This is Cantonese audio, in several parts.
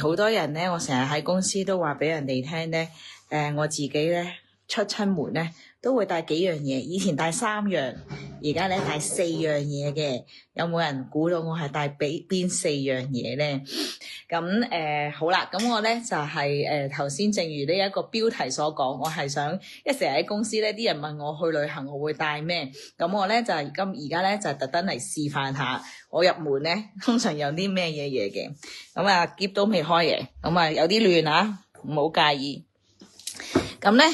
好多人咧，我成日喺公司都話俾人哋聽咧，我自己咧出親門咧都會帶幾樣嘢，以前帶3樣，而家咧帶4樣嘢嘅。有冇人估到我係帶邊4樣嘢咧？咁好啦，咁我咧就係頭先正如呢一個標題所講，我係想一成日喺公司咧，啲人問我去旅行我會帶咩，咁我咧就係而家咧就特登嚟示範下我入門咧通常有啲咩嘢嘅。咁啊喼都未開嘅，咁啊有啲亂啊，唔好介意。咁咧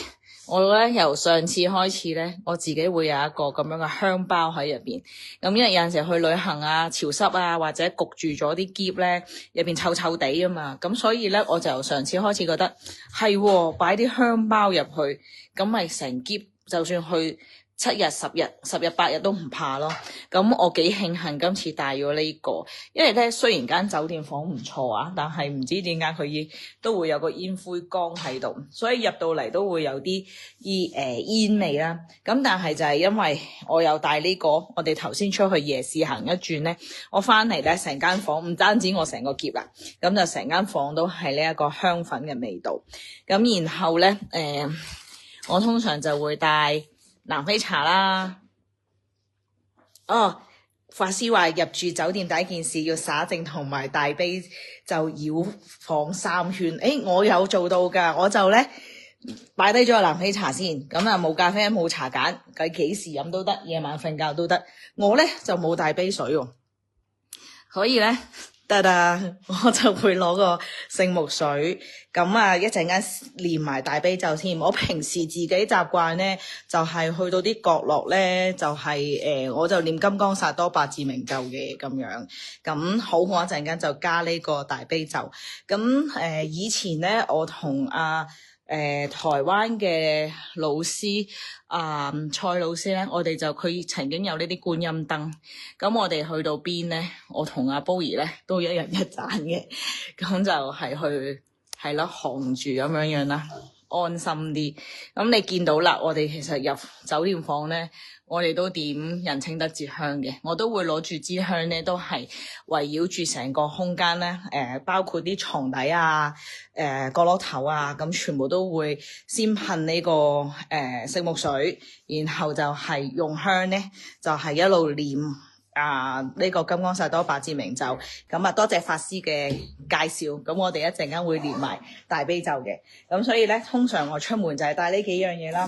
我咧由上次開始咧，我自己會有一個咁樣嘅香包喺入邊。咁因為有陣時去旅行啊、潮濕啊，或者焗住咗啲喼咧，入邊臭臭地啊嘛。咁所以咧，我就由上次開始覺得係擺啲香包入去，咁咪成喼就算去7日、10日、8日都唔怕咯。咁我幾慶幸今次帶咗呢個，因為咧雖然間酒店房唔錯啊，但係唔知點解佢都會有個煙灰缸喺度，所以入到嚟都會有啲煙味啦。咁但係就係因為我有帶呢個，我哋頭先出去夜市行一轉咧，我翻嚟咧成間房唔單止我成個喼啦，咁就成間房都係呢一個香粉嘅味道。咁然後咧我通常就會帶南非茶啦。法師話入住酒店第一件事要灑淨同埋大悲就繞房3圈。我有做到㗎，我就咧擺低咗個南非茶先，咁啊冇咖啡因冇茶鹼，佢幾時飲都得，夜晚瞓覺都得。我咧就冇帶杯水喎，所以咧我就會攞個聖木水，咁啊一陣間連埋大悲咒添。我平時自己習慣咧，就係去到啲角落咧，就係我就念金剛薩埵百字明咒嘅咁樣。咁好，我一陣間就加呢個大悲咒。咁以前咧，我同台灣嘅老師蔡老師咧，我哋就佢曾經有呢啲觀音燈，咁我哋去到邊咧，我同阿波兒咧都一人一盞嘅，咁就係去係咯行住咁樣啦，安心啲。咁你見到啦，我哋其實入酒店房咧，我哋都點人稱得節香嘅，我都會攞住支香咧，都係圍繞住成個空間咧，包括啲床底啊、角落頭啊，咁全部都會先噴呢個聖木水，然後就係用香咧，就係一路念呢個金剛薩埵百字明咒。咁多謝法師嘅介紹，咁我哋一陣間會念埋大悲咒嘅。咁所以咧，通常我出門就係帶呢幾樣嘢啦。